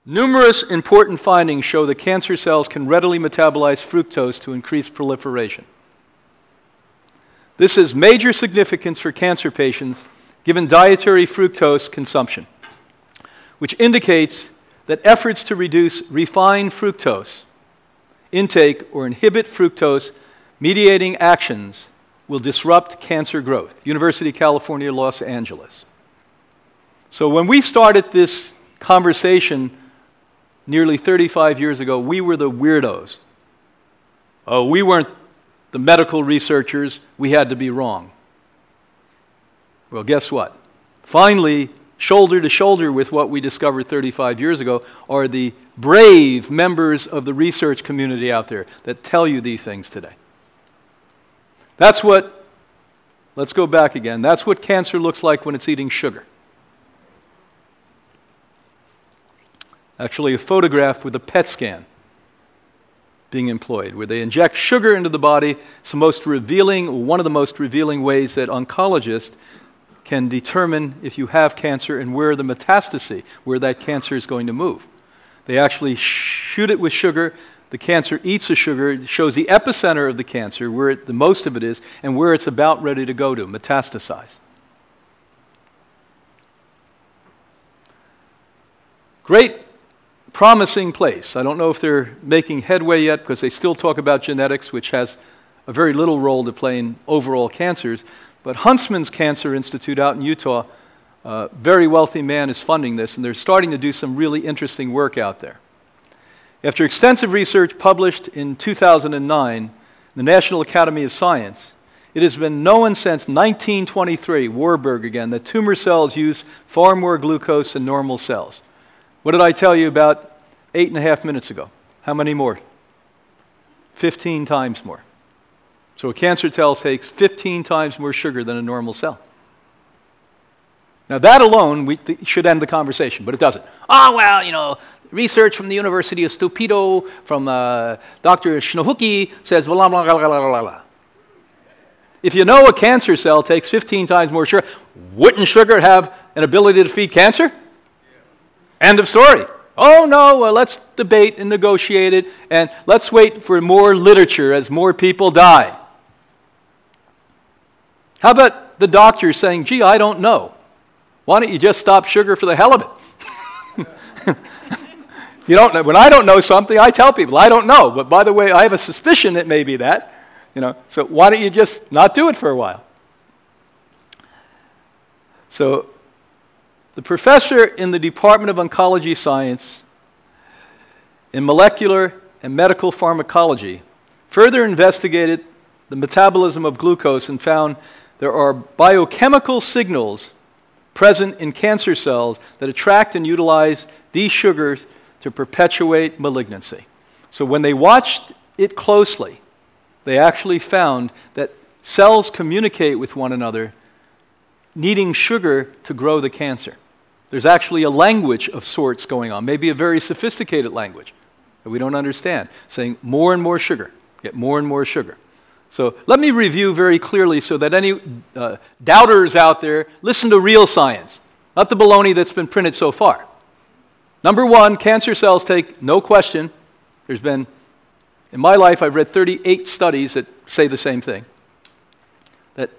Numerous important findings show that cancer cells can readily metabolize fructose to increase proliferation. This has major significance for cancer patients given dietary fructose consumption, which indicates that efforts to reduce refined fructose intake or inhibit fructose mediating actions will disrupt cancer growth. University of California, Los Angeles. So when we started this conversation nearly 35 years ago, we were the weirdos. Oh, we weren't the medical researchers. We had to be wrong. Well, guess what? Finally, shoulder to shoulder with what we discovered 35 years ago are the brave members of the research community out there that tell you these things today. That's what, let's go back again, that's what cancer looks like when it's eating sugar. Actually, a photograph with a PET scan being employed, where they inject sugar into the body. It's the most revealing, one of the most revealing ways that oncologists can determine if you have cancer and where the metastasis, where that cancer is going to move. They actually shoot it with sugar. The cancer eats the sugar. It shows the epicenter of the cancer, where the most of it is, and where it's about ready to go to, metastasize. Great promising place. I don't know if they're making headway yet because they still talk about genetics, which has a very little role to play in overall cancers. But Huntsman's Cancer Institute out in Utah, a very wealthy man, is funding this, and they're starting to do some really interesting work out there. After extensive research published in 2009 in the National Academy of Science, it has been known since 1923, Warburg again, that tumor cells use far more glucose than normal cells. What did I tell you about 8.5 minutes ago? How many more? 15 times more. So a cancer cell takes 15 times more sugar than a normal cell. Now that alone should end the conversation, but it doesn't. Oh, well, you know, research from the University of Stupido, from Dr. Schnohuki says blah, blah, blah, blah, blah, blah. If you know a cancer cell takes 15 times more sugar, wouldn't sugar have an ability to feed cancer? End of story. Oh no, well, let's debate and negotiate it, and let's wait for more literature as more people die. How about the doctor saying, gee, I don't know. Why don't you just stop sugar for the hell of it? You don't know. When I don't know something, I tell people, I don't know. But by the way, I have a suspicion it may be that. You know, so why don't you just not do it for a while? So the professor in the Department of Oncology Science in molecular and medical pharmacology further investigated the metabolism of glucose and found there are biochemical signals present in cancer cells that attract and utilize these sugars to perpetuate malignancy. So when they watched it closely, they actually found that cells communicate with one another needing sugar to grow the cancer. There's actually a language of sorts going on, maybe a very sophisticated language that we don't understand, saying more and more sugar, get more and more sugar. So let me review very clearly so that any doubters out there listen to real science, not the baloney that's been printed so far. Number one, cancer cells take, no question, there's been, in my life I've read 38 studies that say the same thing, that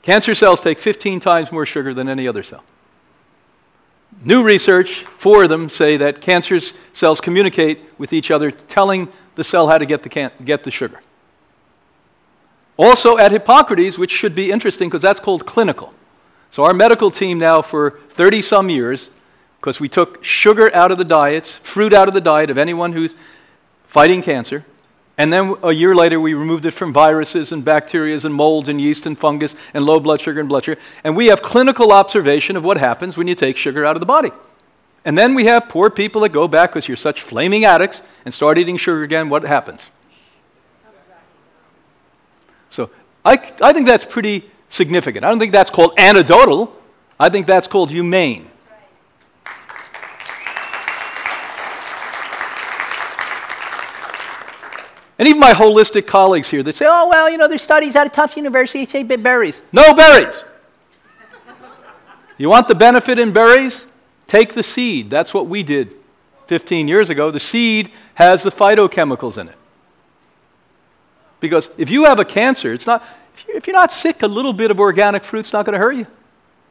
cancer cells take 15 times more sugar than any other cell. New research, 4 of them, say that cancer cells communicate with each other, telling the cell how to get the sugar. Also at Hippocrates, which should be interesting because that's called clinical. So our medical team now for 30-some years, because we took sugar out of the diets, fruit out of the diet of anyone who's fighting cancer, and then a year later we removed it from viruses and bacteria and molds and yeast and fungus and low blood sugar and blood sugar. And we have clinical observation of what happens when you take sugar out of the body. And then we have poor people that go back because you're such flaming addicts and start eating sugar again. What happens? So I think that's pretty significant. I don't think that's called anecdotal. I think that's called humane. And even my holistic colleagues here that say, oh, well, you know, there's studies out of Tufts University, say berries. No berries. You want the benefit in berries? Take the seed. That's what we did. 15 years ago, the seed has the phytochemicals in it. Because if you have a cancer, it's not, if you're not sick, a little bit of organic fruit's not going to hurt you.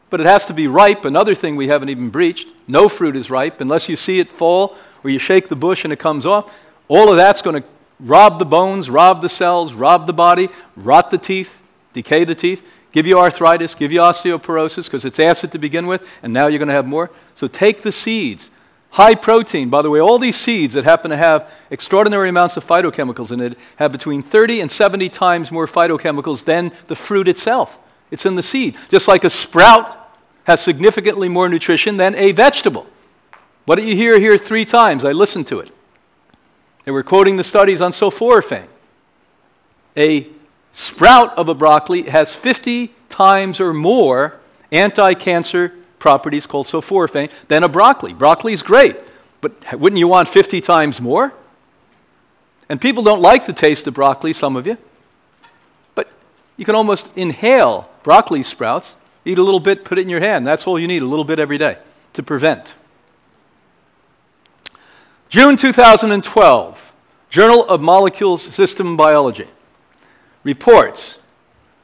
But it has to be ripe. Another thing we haven't even breached, no fruit is ripe unless you see it fall or you shake the bush and it comes off. All of that's going to rob the bones, rob the cells, rob the body, rot the teeth, decay the teeth, give you arthritis, give you osteoporosis because it's acid to begin with, and now you're going to have more. So take the seeds. High protein, by the way, all these seeds that happen to have extraordinary amounts of phytochemicals in it have between 30 and 70 times more phytochemicals than the fruit itself. It's in the seed. Just like a sprout has significantly more nutrition than a vegetable. What do you hear here 3 times? I listened to it. They were quoting the studies on sulforaphane. A sprout of a broccoli has 50 times or more anti-cancer properties called sulforaphane than a broccoli. Broccoli's great, but wouldn't you want 50 times more? And people don't like the taste of broccoli, some of you. But you can almost inhale broccoli sprouts. Eat a little bit, put it in your hand. That's all you need, a little bit every day to prevent. June 2012, Journal of Molecule System Biology reports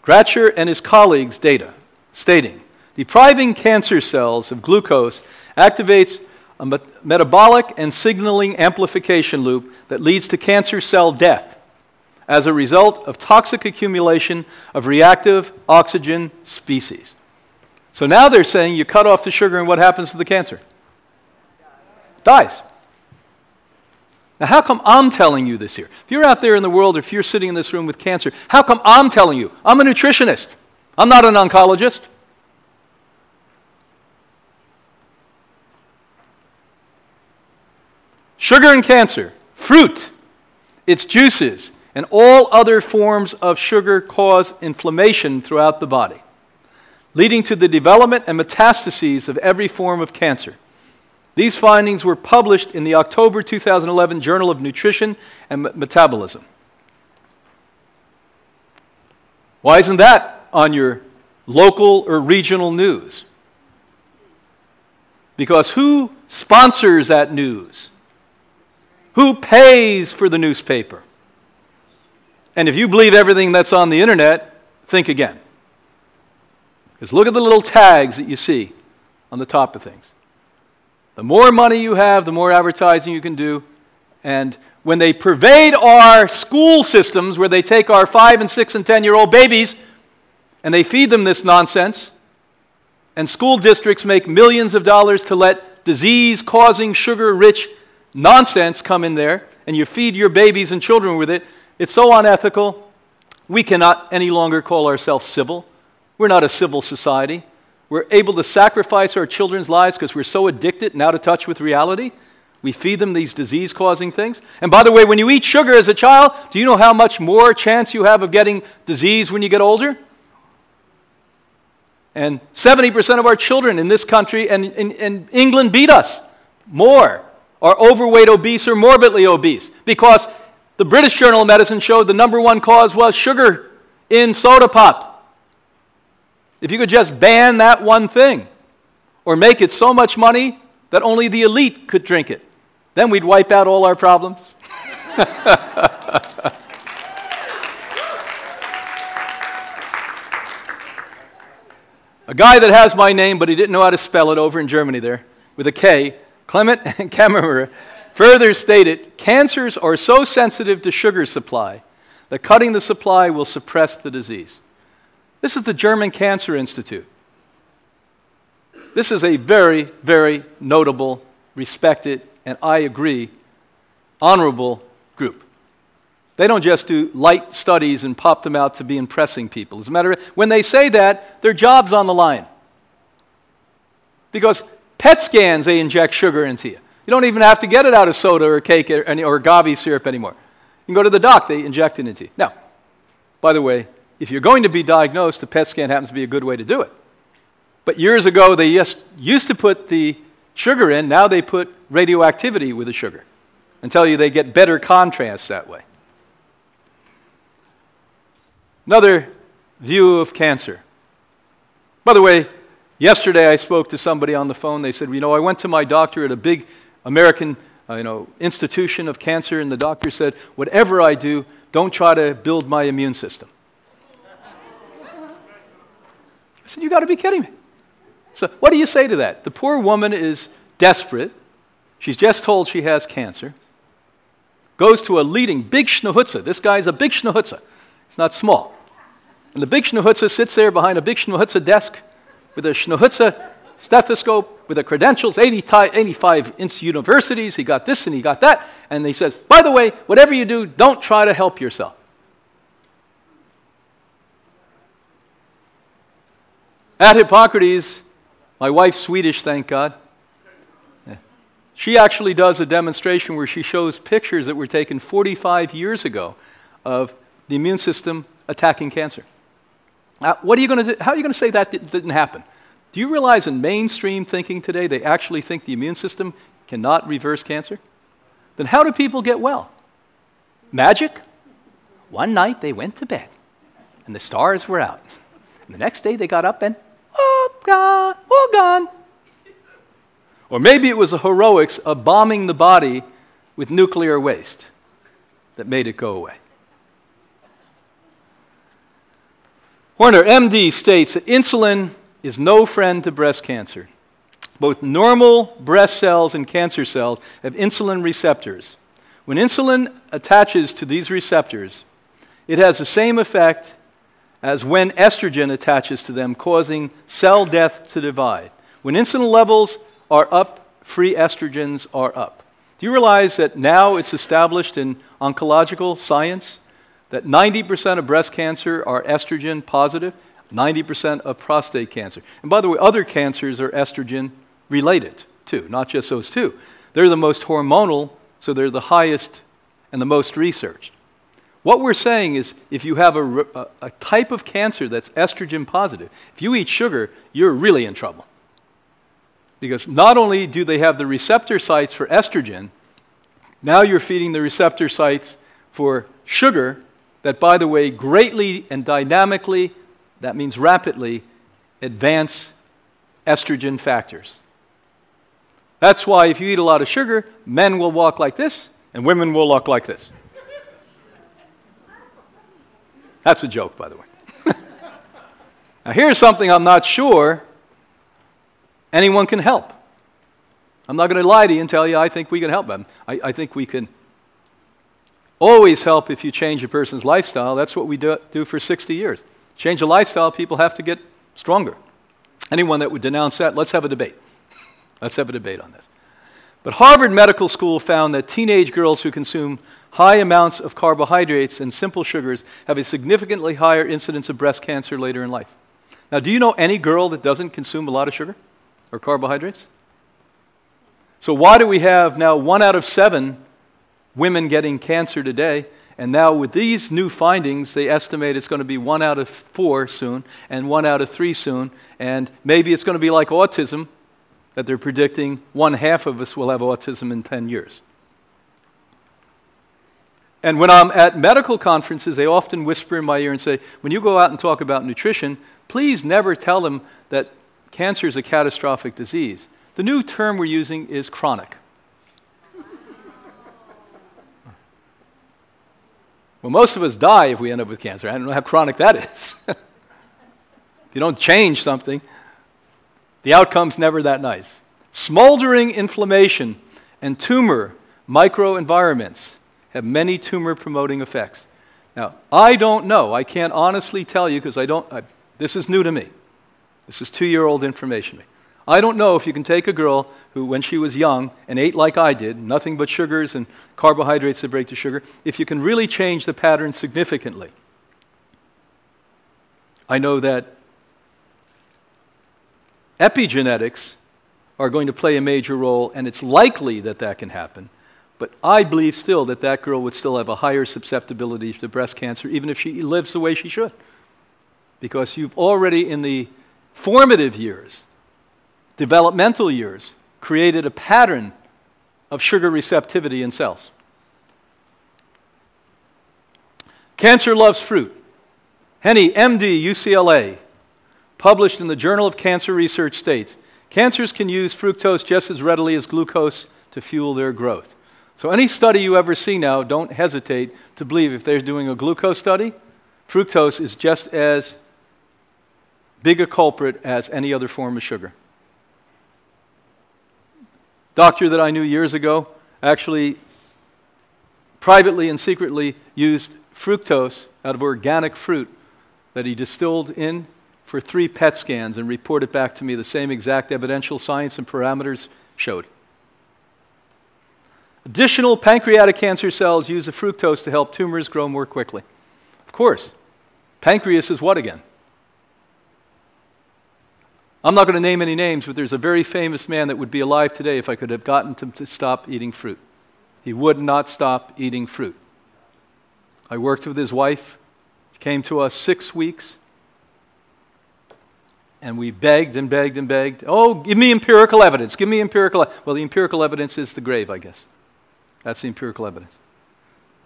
Gratcher and his colleagues' data stating depriving cancer cells of glucose activates a metabolic and signaling amplification loop that leads to cancer cell death as a result of toxic accumulation of reactive oxygen species. So now they're saying you cut off the sugar and what happens to the cancer? Dies. Now how come I'm telling you this here? If you're out there in the world, or if you're sitting in this room with cancer, how come I'm telling you? I'm a nutritionist. I'm not an oncologist. Sugar and cancer, fruit, its juices, and all other forms of sugar cause inflammation throughout the body, leading to the development and metastases of every form of cancer. These findings were published in the October 2011 Journal of Nutrition and Metabolism. Why isn't that on your local or regional news? Because who sponsors that news? Who pays for the newspaper? And if you believe everything that's on the internet, think again. Because look at the little tags that you see on the top of things. The more money you have, the more advertising you can do. And when they pervade our school systems, where they take our 5 and 6 and 10-year-old babies and they feed them this nonsense, and school districts make millions of dollars to let disease-causing, sugar-rich nonsense come in there, and you feed your babies and children with it, it's so unethical, we cannot any longer call ourselves civil. We're not a civil society. We're able to sacrifice our children's lives because we're so addicted and out of touch with reality. We feed them these disease-causing things. And by the way, when you eat sugar as a child, do you know how much more chance you have of getting disease when you get older? And 70% of our children in this country and in England beat us more, are overweight, obese, or morbidly obese, because the British Journal of Medicine showed the #1 cause was sugar in soda pop. If you could just ban that one thing, or make it so much money that only the elite could drink it, then we'd wipe out all our problems. A guy that has my name, but he didn't know how to spell it over in Germany there, with a K, Clement and Kammerer, further stated, cancers are so sensitive to sugar supply that cutting the supply will suppress the disease. This is the German Cancer Institute. This is a very, very notable, respected, and I agree, honorable group. They don't just do light studies and pop them out to be impressing people. As a matter of fact, when they say that, their job's on the line. Because PET scans, they inject sugar into you. You don't even have to get it out of soda or cake or agave syrup anymore. You can go to the doc, they inject it into you. Now, by the way, if you're going to be diagnosed, a PET scan happens to be a good way to do it. But years ago, they just used to put the sugar in. Now they put radioactivity with the sugar and tell you they get better contrast that way. Another view of cancer. By the way, yesterday I spoke to somebody on the phone. They said, you know, I went to my doctor at a big American institution of cancer, and the doctor said, whatever I do, don't try to build my immune system. I said, you got to be kidding me. So what do you say to that? The poor woman is desperate. She's just told she has cancer. Goes to a leading big schnauzer. This guy's a big schnauzer. He's not small. And the big schnauzer sits there behind a big schnauzer desk with a schnauzer stethoscope with the credentials, 85 universities. He got this and he got that. And he says, by the way, whatever you do, don't try to help yourself. At Hippocrates, my wife's Swedish, thank God. She actually does a demonstration where she shows pictures that were taken 45 years ago of the immune system attacking cancer. What are you going to do? How are you going to say that didn't happen? Do you realize in mainstream thinking today they actually think the immune system cannot reverse cancer? Then how do people get well? Magic? One night they went to bed and the stars were out. And the next day they got up and, oh, God, all gone. Or maybe it was the heroics of bombing the body with nuclear waste that made it go away. Horner, MD, states that insulin is no friend to breast cancer. Both normal breast cells and cancer cells have insulin receptors. When insulin attaches to these receptors, it has the same effect as when estrogen attaches to them, causing cell death to divide. When insulin levels are up, free estrogens are up. Do you realize that now it's established in oncological science that 90% of breast cancer are estrogen positive, 90% of prostate cancer? And by the way, other cancers are estrogen related too, not just those two. They're the most hormonal, so they're the highest and the most researched. What we're saying is if you have a type of cancer that's estrogen positive, if you eat sugar, you're really in trouble. Because not only do they have the receptor sites for estrogen, now you're feeding the receptor sites for sugar that, by the way, greatly and dynamically, that means rapidly, advance estrogen factors. That's why if you eat a lot of sugar, men will walk like this and women will walk like this. That's a joke, by the way. Now here's something I'm not sure anyone can help. I'm not going to lie to you and tell you I think we can help them. I think we can always help if you change a person's lifestyle. That's what we do for 60 years. Change a lifestyle, people have to get stronger. Anyone that would denounce that, let's have a debate. Let's have a debate on this. But Harvard Medical School found that teenage girls who consume high amounts of carbohydrates and simple sugars have a significantly higher incidence of breast cancer later in life. Now, do you know any girl that doesn't consume a lot of sugar or carbohydrates? So why do we have now 1 out of 7 women getting cancer today? And now with these new findings, they estimate it's going to be 1 out of 4 soon and 1 out of 3 soon. And maybe it's going to be like autism, that they're predicting 1/2 of us will have autism in 10 years. And when I'm at medical conferences, they often whisper in my ear and say, when you go out and talk about nutrition, please never tell them that cancer is a catastrophic disease. The new term we're using is chronic. Well, most of us die if we end up with cancer. I don't know how chronic that is. If you don't change something, the outcome's never that nice. Smoldering inflammation and tumor microenvironments have many tumor-promoting effects. Now, I don't know. I can't honestly tell you because this is new to me. This is 2-year-old information to me. I don't know if you can take a girl who, when she was young and ate like I did, nothing but sugars and carbohydrates that break the sugar, if you can really change the pattern significantly. I know that epigenetics are going to play a major role, and it's likely that that can happen. But I believe still that that girl would still have a higher susceptibility to breast cancer, even if she lives the way she should. Because you've already, in the formative years, developmental years, created a pattern of sugar receptivity in cells. Cancer loves fruit. Henny, MD, UCLA, published in the Journal of Cancer Research states, cancers can use fructose just as readily as glucose to fuel their growth. So any study you ever see now, don't hesitate to believe if they're doing a glucose study, fructose is just as big a culprit as any other form of sugar. Doctor that I knew years ago actually privately and secretly used fructose out of organic fruit that he distilled in for 3 PET scans and reported back to me the same exact evidential science and parameters showed. Additional pancreatic cancer cells use the fructose to help tumors grow more quickly. Of course, pancreas is what again? I'm not going to name any names, but there's a very famous man that would be alive today if I could have gotten him to stop eating fruit. He would not stop eating fruit. I worked with his wife. She came to us 6 weeks. And we begged and begged and begged. Oh, give me empirical evidence. Give me empirical evidence. Well, the empirical evidence is the grave, I guess. That's the empirical evidence.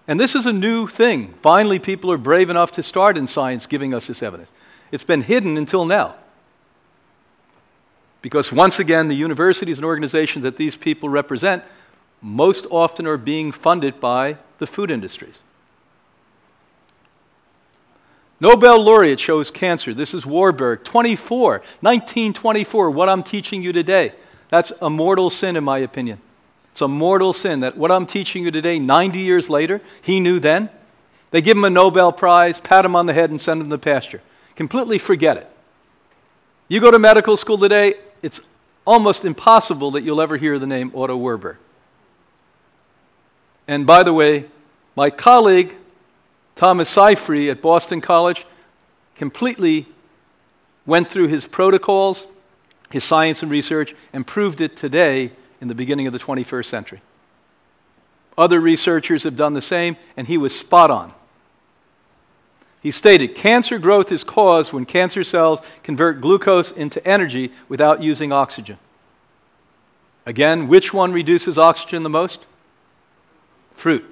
And this is a new thing. Finally, people are brave enough to start in science giving us this evidence. It's been hidden until now. Because once again, the universities and organizations that these people represent most often are being funded by the food industries. Nobel laureate shows cancer. This is Warburg, 1924, what I'm teaching you today. That's a mortal sin in my opinion. It's a mortal sin that what I'm teaching you today, 90 years later, he knew then. They give him a Nobel Prize, pat him on the head and send him to pasture. Completely forget it. You go to medical school today, it's almost impossible that you'll ever hear the name Otto Warburg. And by the way, my colleague, Thomas Seyfried at Boston College, completely went through his protocols, his science and research, and proved it today in the beginning of the 21st century. Other researchers have done the same, and he was spot on. He stated, cancer growth is caused when cancer cells convert glucose into energy without using oxygen. Again, which one reduces oxygen the most? Fruit.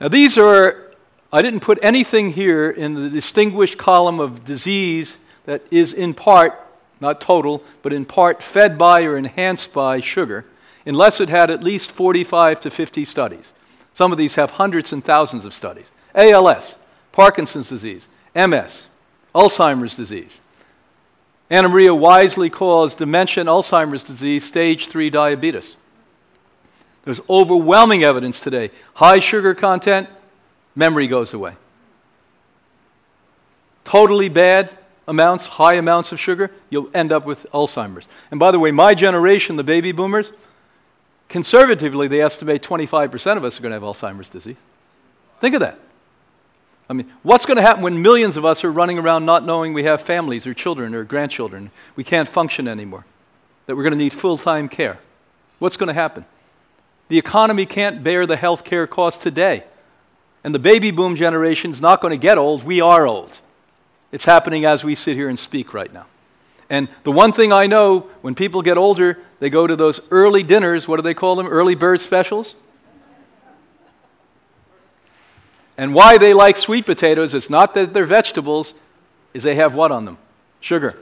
Now these are, I didn't put anything here in the distinguished column of disease that is in part, not total, but in part fed by or enhanced by sugar, unless it had at least 45 to 50 studies. Some of these have hundreds and thousands of studies. ALS, Parkinson's disease, MS, Alzheimer's disease. Anna Maria wisely calls dementia and Alzheimer's disease stage 3 diabetes. There's overwhelming evidence today. High sugar content, memory goes away. Totally bad amounts, high amounts of sugar, you'll end up with Alzheimer's. And by the way, my generation, the baby boomers, conservatively, they estimate 25% of us are going to have Alzheimer's disease. Think of that. I mean, what's going to happen when millions of us are running around not knowing we have families or children or grandchildren? We can't function anymore. That we're going to need full-time care. What's going to happen? The economy can't bear the health care costs today. And the baby boom generation is not going to get old. We are old. It's happening as we sit here and speak right now. And the one thing I know, when people get older, they go to those early dinners, what do they call them? Early bird specials? And why they like sweet potatoes, it's not that they're vegetables, is they have what on them? Sugar.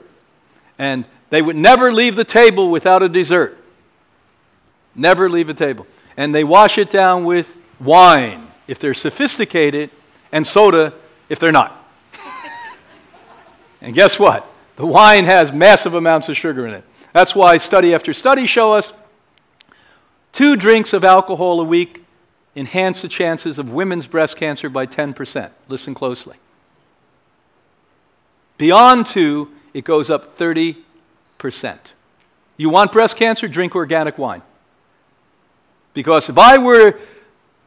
And they would never leave the table without a dessert. Never leave a table. And they wash it down with wine, if they're sophisticated, and soda, if they're not. And guess what? The wine has massive amounts of sugar in it. That's why study after study show us 2 drinks of alcohol a week enhance the chances of women's breast cancer by 10%. Listen closely. Beyond 2, it goes up 30%. You want breast cancer? Drink organic wine. Because if I were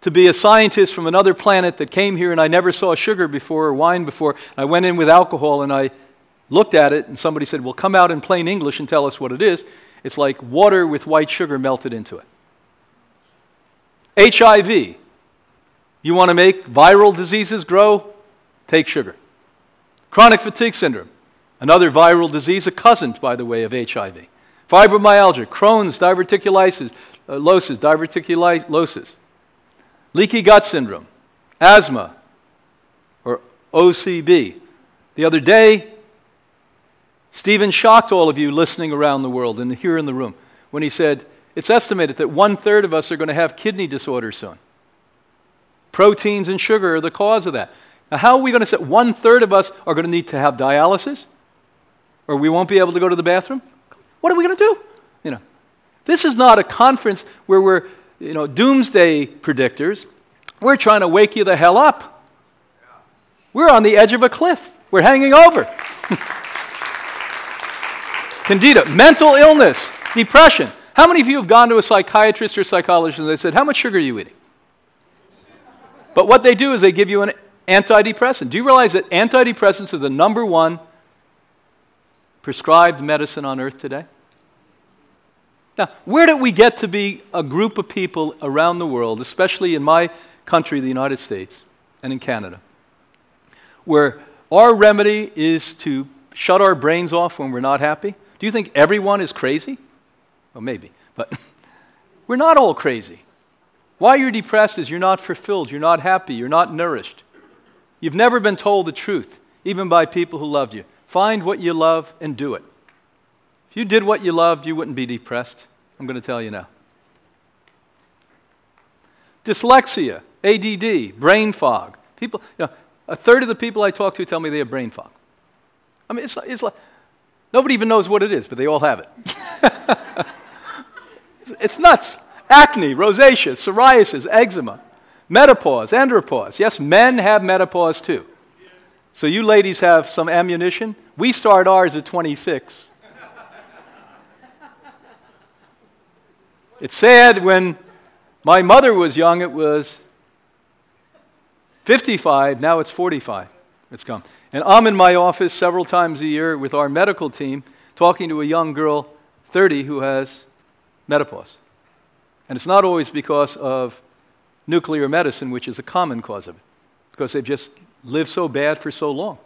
to be a scientist from another planet that came here and I never saw sugar before or wine before, and I went in with alcohol and I looked at it and somebody said, well, come out in plain English and tell us what it is. It's like water with white sugar melted into it. HIV. You want to make viral diseases grow? Take sugar. Chronic fatigue syndrome. Another viral disease, a cousin, by the way, of HIV. Fibromyalgia, Crohn's, diverticulosis. Leaky gut syndrome. Asthma, or OCB. The other day, Stephen shocked all of you listening around the world and here in the room when he said, It's estimated that 1/3 of us are going to have kidney disorders soon. Proteins and sugar are the cause of that. Now, how are we going to say 1/3 of us are going to need to have dialysis? Or we won't be able to go to the bathroom? What are we going to do? You know, this is not a conference where we're, doomsday predictors. We're trying to wake you the hell up. We're on the edge of a cliff. We're hanging over. Candida, mental illness, depression. How many of you have gone to a psychiatrist or psychologist and they said, how much sugar are you eating? But what they do is they give you an antidepressant. Do you realize that antidepressants are the #1 prescribed medicine on earth today? Now, where did we get to be a group of people around the world, especially in my country, the United States, and in Canada, where our remedy is to shut our brains off when we're not happy? Do you think everyone is crazy? Well, maybe, but we're not all crazy. Why you're depressed is you're not fulfilled, you're not happy, you're not nourished. You've never been told the truth, even by people who loved you. Find what you love and do it. If you did what you loved, you wouldn't be depressed. I'm going to tell you now. Dyslexia, ADD, brain fog. People, 1/3 of the people I talk to tell me they have brain fog. I mean, it's like nobody even knows what it is, but they all have it. It's nuts. Acne, rosacea, psoriasis, eczema, menopause, andropause. Yes, men have menopause too. So you ladies have some ammunition. We start ours at 26. It's sad, when my mother was young, it was 55, now it's 45. It's come. And I'm in my office several times a year with our medical team talking to a young girl, 30, who has menopause. And it's not always because of nuclear medicine, which is a common cause of it, because they've just lived so bad for so long.